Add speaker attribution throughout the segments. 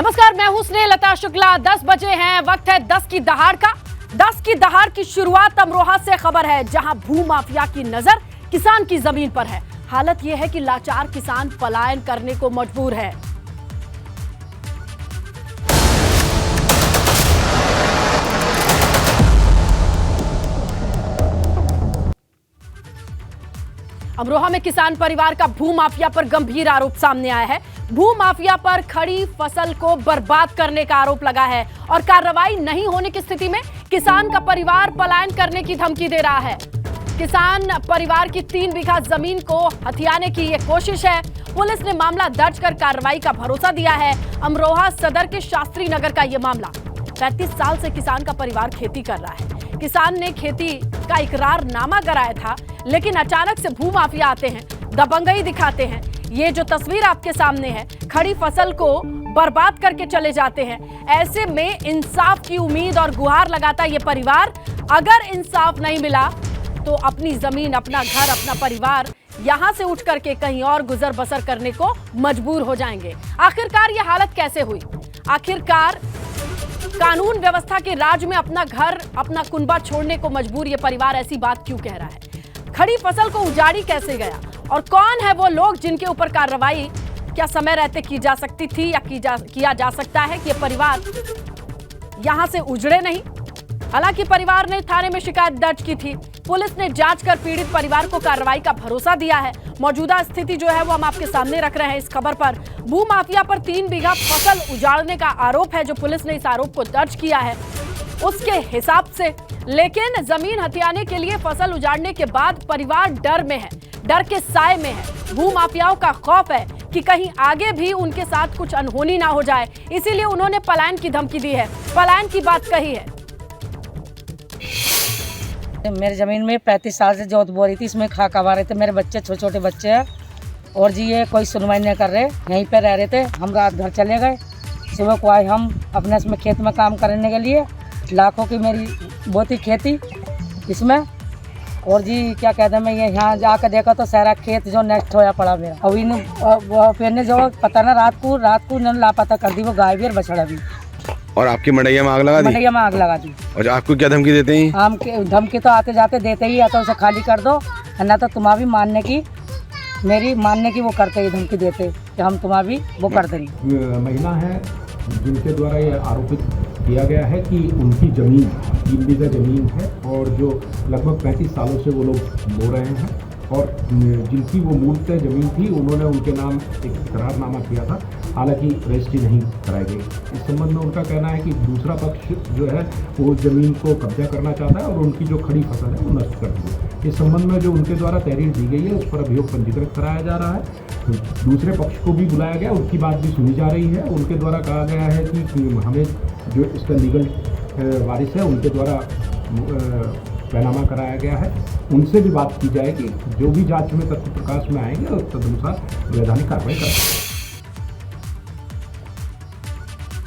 Speaker 1: नमस्कार, मैं हूं स्नेहलता शुक्ला। 10 बजे हैं, वक्त है 10 की दहाड़ का। 10 की दहाड़ की शुरुआत अमरोहा से खबर है, जहां भूमाफिया की नजर किसान की जमीन पर है। हालत यह है कि लाचार किसान पलायन करने को मजबूर है। अमरोहा में किसान परिवार का भूमाफिया पर गंभीर आरोप सामने आया है। भूमाफिया पर खड़ी फसल को बर्बाद करने का आरोप लगा है और कार्रवाई नहीं होने की स्थिति में किसान का परिवार पलायन करने की धमकी दे रहा है। किसान परिवार की 3 बीघा जमीन को हथियाने की यह कोशिश है। पुलिस ने मामला दर्ज कर कार्रवाई का भरोसा दिया है। अमरोहा सदर के शास्त्री नगर का यह मामला। 35 साल से किसान का परिवार खेती कर रहा है। किसान ने खेती का इकरारनामा कराया था, लेकिन अचानक से भूमाफिया आते हैं, दबंगई दिखाते हैं। ये जो तस्वीर आपके सामने है, खड़ी फसल को बर्बाद करके चले जाते हैं। ऐसे में इंसाफ की उम्मीद और गुहार लगाता ये परिवार। अगर इंसाफ नहीं मिला तो अपनी जमीन, अपना घर, अपना परिवार यहां से उठ करके कहीं और गुजर बसर करने को मजबूर हो जाएंगे। आखिरकार ये हालत कैसे हुई? आखिरकार कानून व्यवस्था के राज में अपना घर, अपना कुनबा छोड़ने को मजबूर ये परिवार ऐसी बात क्यों कह रहा है? खड़ी फसल को उजाड़ी कैसे गया? और कौन है वो लोग जिनके ऊपर कार्रवाई क्या समय रहते की जा सकती थी या किया जा सकता है कि ये परिवार यहां से उजड़े नहीं? हालांकि परिवार ने थाने में शिकायत दर्ज की थी। पुलिस ने जांच कर पीड़ित परिवार को कार्रवाई का भरोसा दिया है। मौजूदा स्थिति जो है वो हम आपके सामने रख रहे हैं। इस खबर पर भूमाफिया पर 3 बीघा फसल उजाड़ने का आरोप है। जो पुलिस ने इस आरोप को दर्ज किया है उसके हिसाब से, लेकिन जमीन हथियाने के लिए फसल उजाड़ने के बाद परिवार डर में है, डर के साए में है। भूमाफियाओं का खौफ है कि कहीं आगे भी उनके साथ कुछ अनहोनी ना हो जाए, इसीलिए उन्होंने पलायन की धमकी दी है, पलायन की बात कही है।
Speaker 2: मेरी ज़मीन में 35 साल से जोत बो रही थी, इसमें खा खवा रहे थे। मेरे बच्चे, छोटे छोटे बच्चे हैं, और जी ये कोई सुनवाई नहीं कर रहे। यहीं पे रह रहे थे। हम रात घर चले गए, सुबह को आए हम अपने इसमें खेत में काम करने के लिए। लाखों की मेरी बहुत ही खेती इसमें, और जी क्या कहते हैं, मैं ये यहाँ जाकर देखा तो सारा खेत जो नष्ट होया पड़ा मेरा। और इन फिर ने जो पता ना रात को इन्होंने लापता कर दी, वो गाय भी और बछड़ा भी।
Speaker 3: और आपकी मंडैया में आग लगा दी?
Speaker 2: मंडैया में आग लगा दी।
Speaker 3: और आपको क्या धमकी देते हैं?
Speaker 2: हम धमकी तो आते जाते देते ही, या तो उसे खाली कर दो, ना तो तुम्हारी मानने की वो करते ही धमकी देते कि हम तुम्हारी वो कर देंगे।
Speaker 4: महिला है जिनके द्वारा ये आरोपित किया गया है कि उनकी ज़मीन 3 बीघा ज़मीन है, और जो लगभग 35 सालों से वो लोग बो रहे हैं, और जिनकी वो मूलतः ज़मीन थी उन्होंने उनके नाम एक इकरारनामा किया था, हालांकि रजिस्ट्री नहीं कराई गई। इस संबंध में उनका कहना है कि दूसरा पक्ष जो है वो ज़मीन को कब्जा करना चाहता है और उनकी जो खड़ी फसल है वो नष्ट कर दी है। इस संबंध में जो उनके द्वारा तहरीर दी गई है उस पर अभियोग पंजीकृत कराया जा रहा है। दूसरे पक्ष को भी बुलाया गया, उनकी बात भी सुनी जा रही है। उनके द्वारा कहा गया है कि हमें जो इसका लीगल वारिस है उनके द्वारा पैनामा कराया गया है, उनसे भी बात की जाएगी। जो भी जांच में तथ्य प्रकाश में आएंगे और तदनुसार वैधानिक कार्रवाई करेंगे।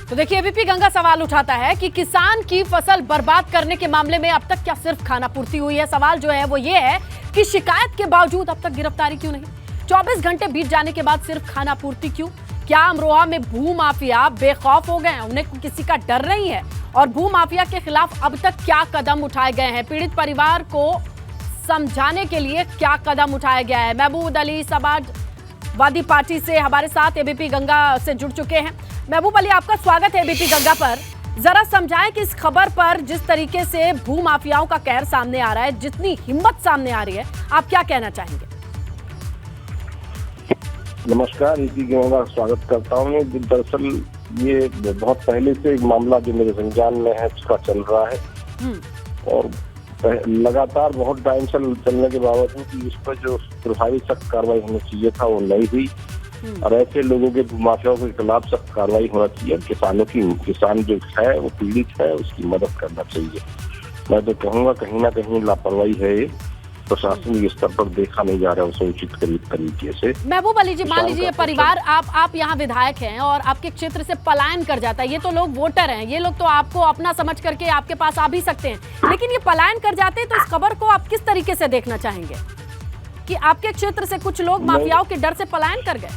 Speaker 1: तो देखिए, एबीपी गंगा सवाल उठाता है कि किसान की फसल बर्बाद करने के मामले में अब तक क्या सिर्फ खानापूर्ति हुई है? सवाल जो है वो ये है कि शिकायत के बावजूद अब तक गिरफ्तारी क्यों नहीं? 24 घंटे बीत जाने के बाद सिर्फ खानापूर्ति क्यों? क्या अमरोहा में भूमाफिया बेखौफ हो गए हैं? उन्हें किसी का डर नहीं है? और भूमाफिया के खिलाफ अब तक क्या कदम उठाए गए हैं? पीड़ित परिवार को समझाने के लिए क्या कदम उठाया गया है? महबूब अली समाजवादी पार्टी से हमारे साथ एबीपी गंगा से जुड़ चुके हैं। महबूब अली, आपका स्वागत है एबीपी गंगा पर। जरा समझाएं कि इस खबर पर जिस तरीके से भूमाफियाओं का कहर सामने आ रहा है, जितनी हिम्मत सामने आ रही है, आप क्या कहना चाहेंगे?
Speaker 5: नमस्कार, एबीपी गंगा स्वागत करता हूँ। दरअसल ये बहुत पहले से एक मामला जो मेरे संज्ञान में है उसका चल रहा है, और लगातार बहुत टाइम से चलने के बावजूद कि इस पर जो प्रभावी सख्त कार्रवाई होनी चाहिए था वो नहीं हुई, और ऐसे लोगों के भूमाफियाओं के खिलाफ सख्त कार्रवाई होना चाहिए। किसान जो है वो पीड़ित है, उसकी मदद करना चाहिए। मैं तो कहूँगा कहीं ना कहीं लापरवाही है, ये प्रशासनिक स्तर पर देखा नहीं जा रहा है उसे उचित तरीके से।
Speaker 1: महबूब अली जी, मान लीजिए परिवार, आप यहाँ विधायक हैं और आपके क्षेत्र से पलायन कर जाता है। ये तो लोग वोटर हैं, ये लोग तो आपको अपना समझ करके आपके पास आ भी सकते हैं, लेकिन ये पलायन कर जाते हैं, तो इस खबर को आप किस तरीके से देखना चाहेंगे कि आपके क्षेत्र से कुछ लोग माफियाओं के डर से पलायन कर गए?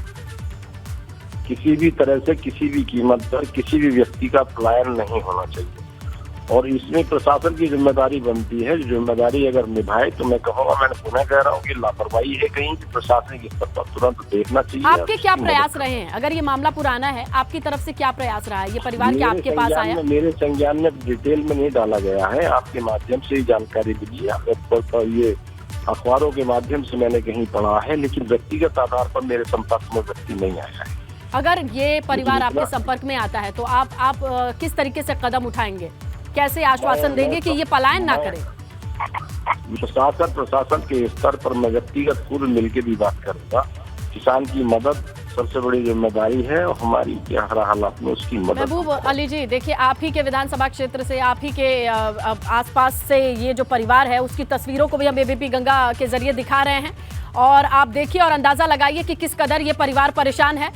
Speaker 5: किसी भी तरह से किसी भी कीमत पर किसी भी व्यक्ति का पलायन नहीं होना चाहिए। और इसमें प्रशासन की जिम्मेदारी बनती है। जिम्मेदारी अगर निभाए तो मैं कहूँगा, मैंने पुनः कह रहा हूँ कि लापरवाही है कहीं कि प्रशासनिक स्तर पर तुरंत देखना चाहिए।
Speaker 1: आपके क्या प्रयास रहे हैं? अगर ये मामला पुराना है, आपकी तरफ से क्या प्रयास रहा है? ये परिवार क्या आपके पास आया?
Speaker 5: मेरे संज्ञान में डिटेल में नहीं डाला गया है, आपके माध्यम से ही जानकारी मिली है। ये अखबारों के माध्यम से मैंने कहीं पढ़ा है, लेकिन व्यक्तिगत आधार पर मेरे संपर्क में व्यक्ति नहीं आया है।
Speaker 1: अगर ये परिवार आपके संपर्क में आता है तो आप किस तरीके से कदम उठाएंगे? कैसे आश्वासन देंगे कि ये पलायन ना करे?
Speaker 5: प्रशासन के स्तर पर मैं व्यक्तिगत पूर्व मिलकर भी बात करूंगा। किसान की मदद सबसे बड़ी जिम्मेदारी है और हमारी हर हालात में उसकी मदद।
Speaker 1: महबूब अली जी, देखिए आप ही के विधानसभा क्षेत्र से, आप ही के आसपास से ये जो परिवार है उसकी तस्वीरों को भी हम एबीपी गंगा के जरिए दिखा रहे हैं और आप देखिए और अंदाजा लगाइए कि किस कदर ये परिवार परेशान है।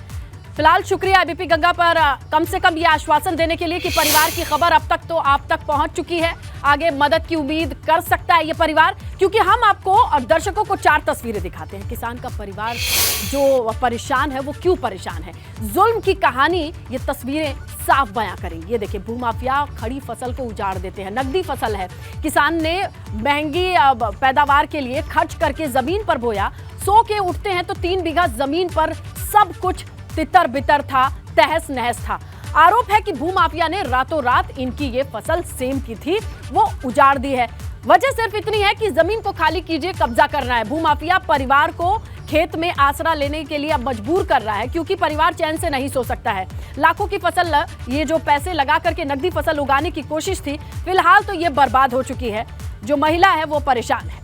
Speaker 1: फिलहाल शुक्रिया एबीपी गंगा पर कम से कम ये आश्वासन देने के लिए कि परिवार की खबर अब तक तो आप तक पहुंच चुकी है। आगे मदद की उम्मीद कर सकता है ये परिवार, क्योंकि हम आपको और दर्शकों को 4 तस्वीरें दिखाते हैं। किसान का परिवार जो परेशान है वो क्यों परेशान है, जुल्म की कहानी ये तस्वीरें साफ बयां करेंगी। ये देखिए, भूमाफिया खड़ी फसल को उजाड़ देते हैं। नकदी फसल है, किसान ने महंगी पैदावार के लिए खर्च करके जमीन पर बोया। 100 के उठते हैं तो 3 बीघा जमीन पर सब कुछ तितर बितर था, तहस नहस था। आरोप है कि भूमाफिया ने रातों रात इनकी ये फसल सेम की थी वो उजाड़ दी है। वजह सिर्फ इतनी है कि जमीन को खाली कीजिए, कब्जा करना है। भूमाफिया परिवार को खेत में आसरा लेने के लिए अब मजबूर कर रहा है, क्योंकि परिवार चैन से नहीं सो सकता है। लाखों की फसल, ये जो पैसे लगा करके नकदी फसल उगाने की कोशिश थी, फिलहाल तो ये बर्बाद हो चुकी है। जो महिला है वो परेशान है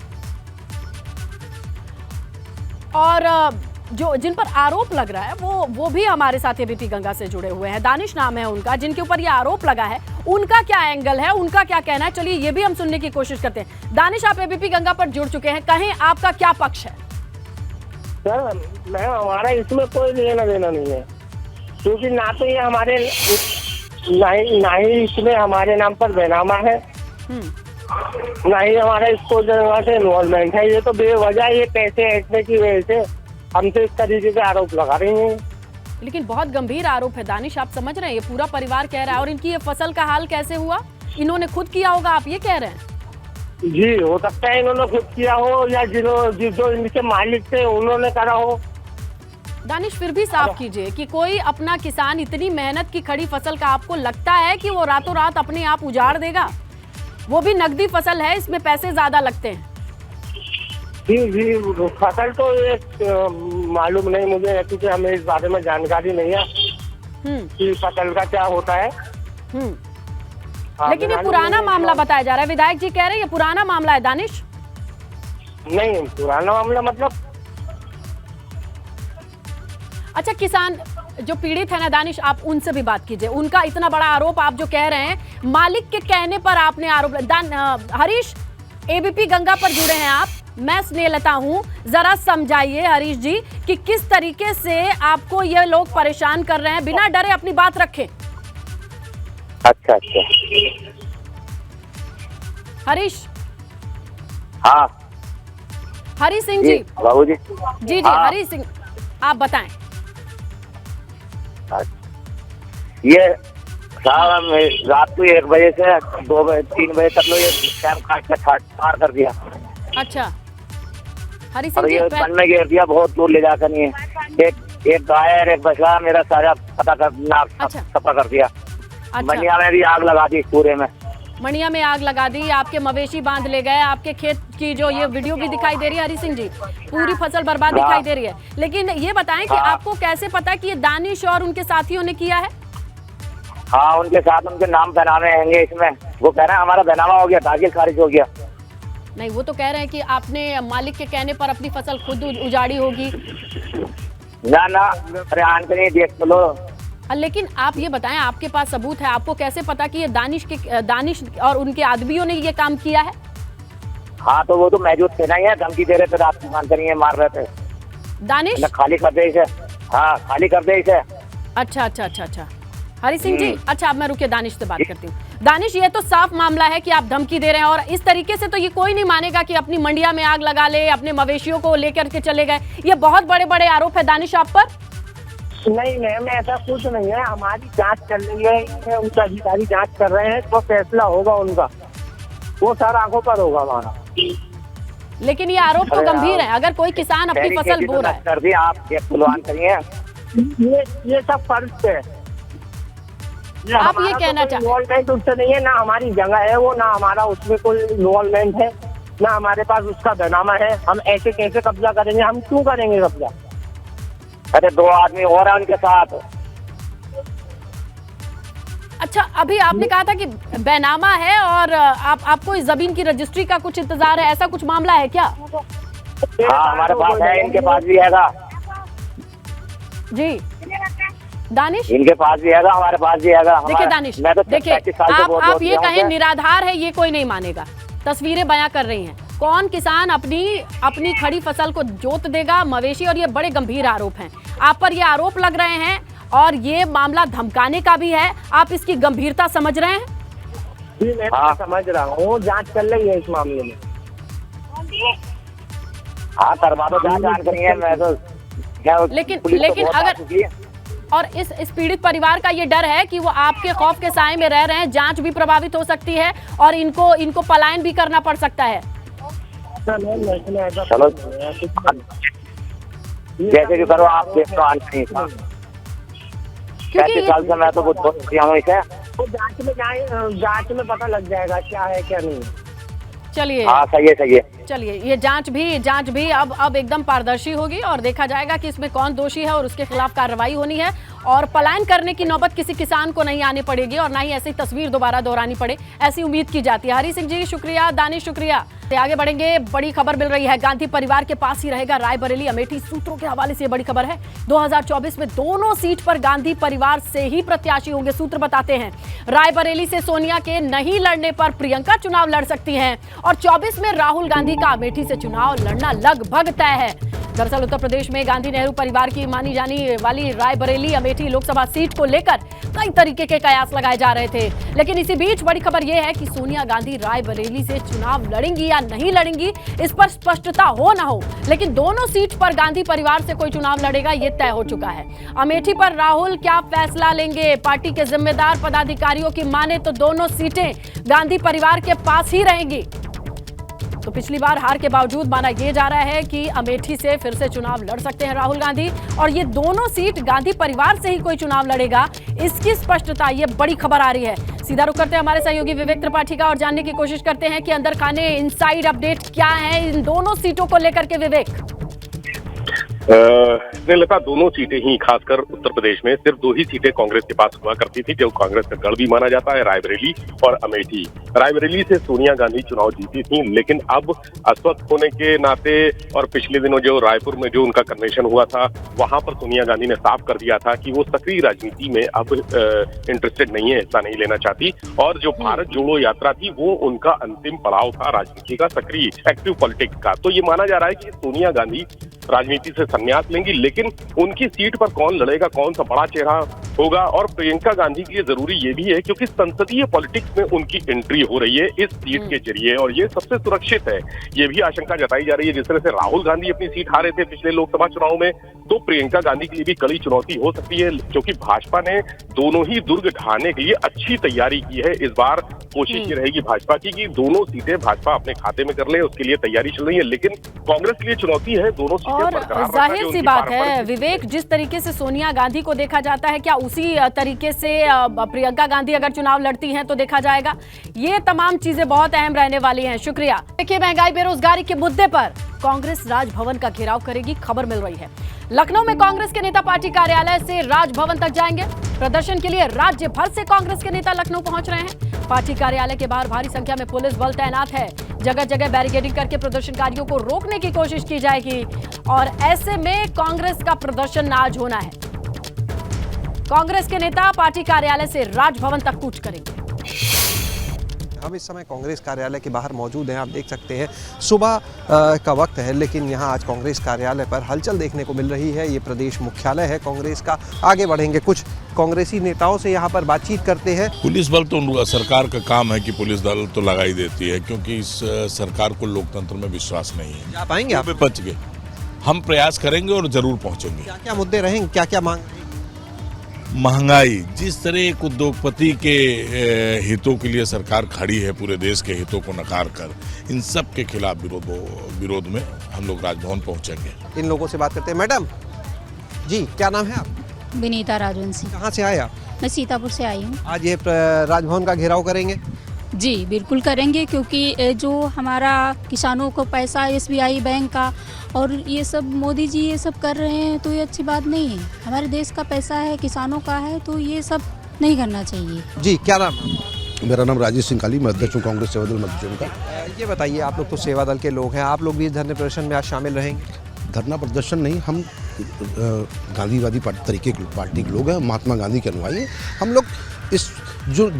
Speaker 1: और जो जिन पर आरोप लग रहा है वो भी हमारे साथ एबीपी गंगा से जुड़े हुए हैं। दानिश नाम है उनका, जिनके ऊपर ये आरोप लगा है। उनका क्या एंगल है, उनका क्या कहना है, चलिए ये भी हम सुनने की कोशिश करते हैं। दानिश, आप एबीपी गंगा पर जुड़ चुके हैं, कहें आपका क्या पक्ष है?
Speaker 6: सर, हमारा इसमें कोई लेना देना नहीं है, क्योंकि ना तो ये हमारे ना ही इसमें हमारे नाम पर बेनामा है, ना ही हमारा इसको से इन्वॉल्वमेंट है। ये तो बेवजह ये पैसे ऐंठने की वजह से हमसे इस तरीके के आरोप लगा रही हैं।
Speaker 1: लेकिन बहुत गंभीर आरोप है दानिश, आप समझ रहे हैं? ये पूरा परिवार कह रहा है। और इनकी ये फसल का हाल कैसे हुआ? इन्होंने खुद किया होगा, आप ये कह रहे हैं?
Speaker 6: जी, हो सकता है इन्होंने खुद किया हो या जो इनके मालिक थे उन्होंने करा हो।
Speaker 1: दानिश, फिर भी साफ कीजिए कि कोई अपना किसान इतनी मेहनत की खड़ी फसल का आपको लगता है कि वो रातों रात अपने आप उजाड़ देगा? वो भी नकदी फसल है, इसमें पैसे ज्यादा लगते हैं।
Speaker 6: जी, फसल तो एक मालूम नहीं मुझे, क्योंकि हमें इस बारे में जानकारी नहीं है कि फसल का क्या होता है।
Speaker 1: लेकिन ये पुराना मामला बताया जा रहा है, विधायक जी कह रहे हैं ये पुराना मामला है। दानिश,
Speaker 6: नहीं, पुराना मामला मतलब?
Speaker 1: अच्छा, किसान जो पीड़ित है ना दानिश, आप उनसे भी बात कीजिए। उनका इतना बड़ा आरोप आप जो कह रहे हैं, मालिक के कहने पर आपने आरोप। हरीश, एबीपी गंगा पर जुड़े हैं आप, मैं स्नेहलता हूं, जरा समझाइए हरीश जी कि किस तरीके से आपको ये लोग परेशान कर रहे हैं। बिना डरे अपनी बात रखें।
Speaker 6: अच्छा,
Speaker 1: हरीश।
Speaker 6: हाँ,
Speaker 1: हरी सिंह जी,
Speaker 6: बाबू जी।
Speaker 1: जी, हरी सिंह, आप बताएं।
Speaker 6: ये साहब रात को 1 बजे से 2 बजे 3 बजे तक लोग ये कैंप काट के पार कर दिया।
Speaker 1: अच्छा, हरी
Speaker 6: और
Speaker 1: सिंह
Speaker 6: ये
Speaker 1: जी,
Speaker 6: वन में घेर दिया, बहुत दूर ले जाकर नहीं है। एक गाय और एक बछड़ा मेरा सारा पता करना सफा कर दिया। मनिया में भी आग लगा दी, पूरे में
Speaker 1: मनिया में आग लगा दी। आपके मवेशी बांध ले गए, आपके खेत की जो ये वीडियो भी दिखाई दे रही है हरी सिंह जी, पूरी फसल बर्बाद दिखाई दे रही है। लेकिन ये बताएं कि आपको कैसे पता कि ये दानिश और उनके साथियों ने किया है?
Speaker 6: हाँ, उनके साथ उनके नाम बनाने हैं इसमें। वो कह रहे हैं हमारा बनावा हो गया, ताकि खारिज हो गया।
Speaker 1: नहीं, वो तो कह रहे हैं कि आपने मालिक के कहने पर अपनी फसल खुद उजाड़ी होगी।
Speaker 6: ना, अरे आन के नहीं देख लो।
Speaker 1: लेकिन आप ये बताएं, आपके पास सबूत है, आपको कैसे पता कि ये दानिश और उनके आदमियों ने ये काम किया है?
Speaker 6: हाँ, तो वो तो मौजूद थे ना, ये धमकी दे रहे थे, रात को मार मार रहे थे।
Speaker 1: दानिश
Speaker 6: खाली कर दे इसे। हाँ, खाली कर दे इसे।
Speaker 1: अच्छा, हरी सिंह जी, अच्छा, अब मैं रुके दानिश से बात करती हूँ। दानिश, ये तो साफ मामला है कि आप धमकी दे रहे हैं और इस तरीके से तो ये कोई नहीं मानेगा कि अपनी मंडिया में आग लगा ले, अपने मवेशियों को लेकर के चले गए। ये बहुत बड़े बड़े आरोप है दानिश आप पर।
Speaker 6: नहीं मैम, ऐसा कुछ नहीं है, हमारी जांच चल रही है, उनका अधिकारी जांच कर रहे हैं, तो फैसला होगा उनका, वो सर आंखों पर होगा हमारा।
Speaker 1: लेकिन ये आरोप तो गंभीर है, अगर कोई किसान अपनी फसल बो रहा है।
Speaker 6: कर दिया आप ये खुलवान करिए, ये सब फर्ज है।
Speaker 1: आप ये कहना चाहते हैं
Speaker 6: इन्वॉल्वमेंट उससे नहीं है, ना हमारी जगह है वो, ना हमारा उसमें कोई इन्वॉल्वमेंट है, ना हमारे पास उसका बैनामा है। हम ऐसे कैसे कब्जा करेंगे, हम क्यों करेंगे कब्जा? अरे 2 आदमी और हैं उनके साथ।
Speaker 1: अच्छा, अभी आपने कहा था कि बैनामा है और आपको इस जमीन की रजिस्ट्री का कुछ इंतजार है, ऐसा कुछ मामला है क्या?
Speaker 6: हाँ, हमारे पास है, इनके पास भी हैगा
Speaker 1: जी। दानिश,
Speaker 6: इनके पास भी हैगा, हमारे पास भी हैगा।
Speaker 1: देखिए दानिश, देखिए आप ये कहें निराधार है, ये कोई नहीं मानेगा। तस्वीरें बयां कर रही हैं, कौन किसान अपनी खड़ी फसल को जोत देगा, मवेशी, और ये बड़े गंभीर आरोप हैं आप पर, ये आरोप लग रहे हैं और ये मामला धमकाने का भी है। आप इसकी गंभीरता समझ रहे हैं?
Speaker 6: जी मैं समझ रहा हूँ, जांच चल रही है इस मामले में। हाँ करवा दो, जांच करेंगे। मैं तो
Speaker 1: लेकिन अगर और इस पीड़ित परिवार का ये डर है कि वो आपके खौफ के साए में रह रहे हैं, जांच भी प्रभावित हो सकती है और इनको पलायन भी करना पड़ सकता है।
Speaker 6: चलो जैसे भी करो आप, क्योंकि साल से मैं तो कुछ जांच में पता लग जाएगा क्या है क्या नहीं।
Speaker 1: चलिए,
Speaker 6: हाँ सही है।
Speaker 1: चलिए, ये जांच भी अब एकदम पारदर्शी होगी और देखा जाएगा कि इसमें कौन दोषी है और उसके खिलाफ कार्रवाई होनी है और पलायन करने की नौबत किसी किसान को नहीं आनी पड़ेगी और ना ही ऐसी तस्वीर दोबारा दोहरानी पड़े, ऐसी उम्मीद की जाती है। हरी सिंह जी शुक्रिया, दानिश शुक्रिया। आगे बढ़ेंगे, बड़ी खबर मिल रही है, गांधी परिवार के पास ही रहेगा रायबरेली अमेठी। सूत्रों के हवाले से बड़ी खबर है, 2024 में दोनों सीट पर गांधी परिवार से ही प्रत्याशी होंगे। सूत्र बताते हैं रायबरेली से सोनिया के नहीं लड़ने पर प्रियंका चुनाव लड़ सकती हैं और 24 में राहुल गांधी का अमेठी से चुनाव लड़ना लगभग तय है। दरअसल उत्तर प्रदेश में गांधी नेहरू परिवार की मानी जाने वाली रायबरेली अमेठी लोकसभा सीट को लेकर कई तरीके के कयास लगाए जा रहे थे, लेकिन इसी बीच बड़ी खबर यह है कि सोनिया गांधी रायबरेली से चुनाव लड़ेंगी या नहीं लड़ेंगी, इस पर स्पष्टता हो ना हो, लेकिन दोनों सीट पर गांधी परिवार से कोई चुनाव लड़ेगा ये तय हो चुका है। अमेठी पर राहुल क्या फैसला लेंगे? पार्टी के जिम्मेदार पदाधिकारियों की माने तो दोनों सीटें गांधी परिवार के पास ही रहेंगी। तो पिछली बार हार के बावजूद माना यह जा रहा है कि अमेठी से फिर से चुनाव लड़ सकते हैं राहुल गांधी और ये दोनों सीट गांधी परिवार से ही कोई चुनाव लड़ेगा, इसकी स्पष्टता ये बड़ी खबर आ रही है। सीधा रुख करते हैं हमारे सहयोगी विवेक त्रिपाठी का और जानने की कोशिश करते हैं कि अंदर खाने इनसाइड अपडेट क्या है इन दोनों सीटों को लेकर के। विवेक,
Speaker 5: स्नेहलता, दोनों सीटें ही, खासकर उत्तर प्रदेश में सिर्फ 2 ही सीटें कांग्रेस के पास हुआ करती थी, जो कांग्रेस का गढ़ भी माना जाता है, रायबरेली और अमेठी। रायबरेली से सोनिया गांधी चुनाव जीती थी, लेकिन अब अस्वस्थ होने के नाते और पिछले दिनों जो रायपुर में जो उनका कन्वेंशन हुआ था, वहां पर सोनिया गांधी ने साफ कर दिया था कि वो सक्रिय राजनीति में अब इंटरेस्टेड नहीं है, हिस्सा नहीं लेना चाहती और जो भारत जोड़ो यात्रा थी वो उनका अंतिम पड़ाव था राजनीति का, सक्रिय एक्टिव पॉलिटिक्स का। तो ये माना जा रहा है कि सोनिया गांधी राजनीति से संन्यास लेंगी, लेकिन उनकी सीट पर कौन लड़ेगा, कौन सा बड़ा चेहरा होगा, और प्रियंका गांधी के लिए जरूरी ये भी है क्योंकि संसदीय पॉलिटिक्स में उनकी एंट्री हो रही है इस सीट के जरिए और ये सबसे सुरक्षित है। ये भी आशंका जताई जा रही है, जिस तरह से राहुल गांधी अपनी सीट हारे थे पिछले लोकसभा चुनाव में, तो प्रियंका गांधी के लिए भी कड़ी चुनौती हो सकती है क्योंकि भाजपा ने दोनों ही दुर्ग ढाने के लिए अच्छी तैयारी की है। इस बार कोशिश ये रहेगी भाजपा की कि दोनों सीटें भाजपा अपने खाते में कर ले, उसके लिए तैयारी चल रही है, लेकिन कांग्रेस के लिए चुनौती है दोनों सीटें बरकरार रखना।
Speaker 1: जाहिर सी बात है विवेक, जिस तरीके से सोनिया गांधी को देखा जाता है, क्या उसी तरीके से प्रियंका गांधी अगर चुनाव लड़ती हैं तो देखा जाएगा? ये तमाम चीजें बहुत अहम रहने वाली हैं। शुक्रिया। देखिए, महंगाई बेरोजगारी के मुद्दे पर कांग्रेस राजभवन का घेराव करेगी, खबर मिल रही है। लखनऊ में कांग्रेस के नेता पार्टी कार्यालय से राजभवन तक जाएंगे। प्रदर्शन के लिए राज्य भर से कांग्रेस के नेता लखनऊ पहुंच रहे हैं। पार्टी कार्यालय के बाहर भारी संख्या में पुलिस बल तैनात है। जगह जगह बैरिकेडिंग करके प्रदर्शनकारियों को रोकने की कोशिश की जाएगी और ऐसे में कांग्रेस का प्रदर्शन आज होना है। कांग्रेस के नेता पार्टी कार्यालय से राजभवन तक कूच करेंगे।
Speaker 7: हम इस समय कांग्रेस कार्यालय के बाहर मौजूद हैं। आप देख सकते हैं सुबह का वक्त है, लेकिन यहाँ आज कांग्रेस कार्यालय पर हलचल देखने को मिल रही है। ये प्रदेश मुख्यालय है कांग्रेस का। आगे बढ़ेंगे, कुछ कांग्रेसी नेताओं से यहाँ पर बातचीत करते हैं।
Speaker 8: पुलिस बल तो सरकार का काम है कि पुलिस दल तो लगाई देती है, क्योंकि इस सरकार को लोकतंत्र में विश्वास नहीं है।
Speaker 7: आप आएंगे? आप
Speaker 8: बच गए, हम प्रयास करेंगे और जरूर पहुँचेंगे।
Speaker 7: क्या क्या मुद्दे रहेंगे, क्या क्या मांग?
Speaker 8: महंगाई, जिस तरह एक उद्योगपति के हितों के लिए सरकार खड़ी है, पूरे देश के हितों को नकार कर, इन सब के खिलाफ विरोध में हम लोग राजभवन पहुंचेंगे।
Speaker 7: इन लोगों से बात करते हैं। मैडम जी, क्या नाम है आप?
Speaker 9: विनीता राजवंशी।
Speaker 7: कहाँ से आए आप?
Speaker 9: मैं सीतापुर से आई हूँ।
Speaker 7: आज ये राजभवन का घेराव करेंगे?
Speaker 9: जी बिल्कुल करेंगे, क्योंकि जो हमारा किसानों को पैसा SBI बैंक का और ये सब मोदी जी ये सब कर रहे हैं, तो ये अच्छी बात नहीं है। हमारे देश का पैसा है, किसानों का है, तो ये सब नहीं करना चाहिए।
Speaker 7: जी, क्या नाम?
Speaker 10: मेरा नाम राजेश सिंह काली, मैं अध्यक्ष हूँ कांग्रेस सेवा दल मध्य जोन का।
Speaker 7: ये बताइए, आप लोग तो सेवा दल के लोग हैं, आप लोग भी इस धरने प्रदर्शन में आज शामिल रहेंगे?
Speaker 10: धरना प्रदर्शन नहीं, हम गांधीवादी पार्टी के लोग हैं, महात्मा गांधी के अनुयायी हैं। हम लोग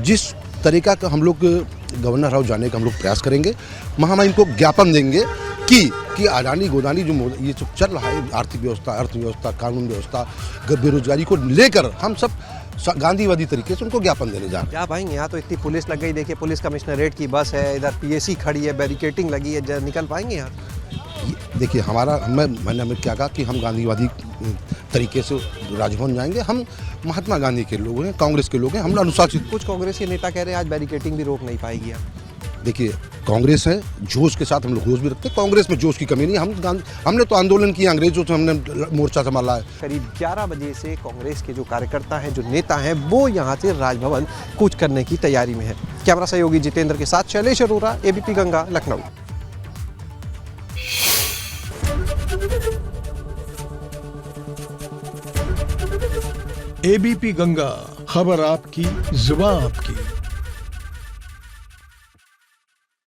Speaker 10: जिस तरीका का हम लोग गवर्नर हाउस जाने का हम लोग प्रयास करेंगे, वहाँ हम इनको ज्ञापन देंगे कि अडानी गोदानी जो ये सब चल रहा है, आर्थिक व्यवस्था, अर्थव्यवस्था, कानून व्यवस्था, बेरोजगारी को लेकर हम सब गांधीवादी तरीके से उनको ज्ञापन देने जा रहे हैं।
Speaker 7: क्या भाई, यहाँ तो इतनी पुलिस लग गई, देखिए पुलिस कमिश्नरेट की बस है, इधर PAC खड़ी है, बैरिकेटिंग लगी है, निकल पाएंगे यहाँ?
Speaker 10: देखिए, मैंने क्या कहा कि हम गांधीवादी तरीके से राजभवन जाएंगे। हम महात्मा गांधी के लोग हैं, कांग्रेस के लोग हैं, हम अनुशासित।
Speaker 7: कुछ कांग्रेस के नेता कह रहे हैं आज बैरिकेटिंग भी रोक नहीं पाएगी आप।
Speaker 10: देखिए, कांग्रेस है, जोश के साथ हम लोग जोश भी रखते हैं, कांग्रेस में जोश की कमी नहीं। हमने तो आंदोलन किया, अंग्रेजों से हमने मोर्चा संभाला है।
Speaker 7: करीब 11 बजे से कांग्रेस के जो कार्यकर्ता हैं, जो नेता हैं, वो यहाँ से राजभवन कूच करने की तैयारी में है। कैमरा सहयोगी जितेंद्र के साथ शैलेश अरोरा, ABP गंगा, लखनऊ।
Speaker 11: ABP गंगा, खबर आपकी, जुबान आपकी।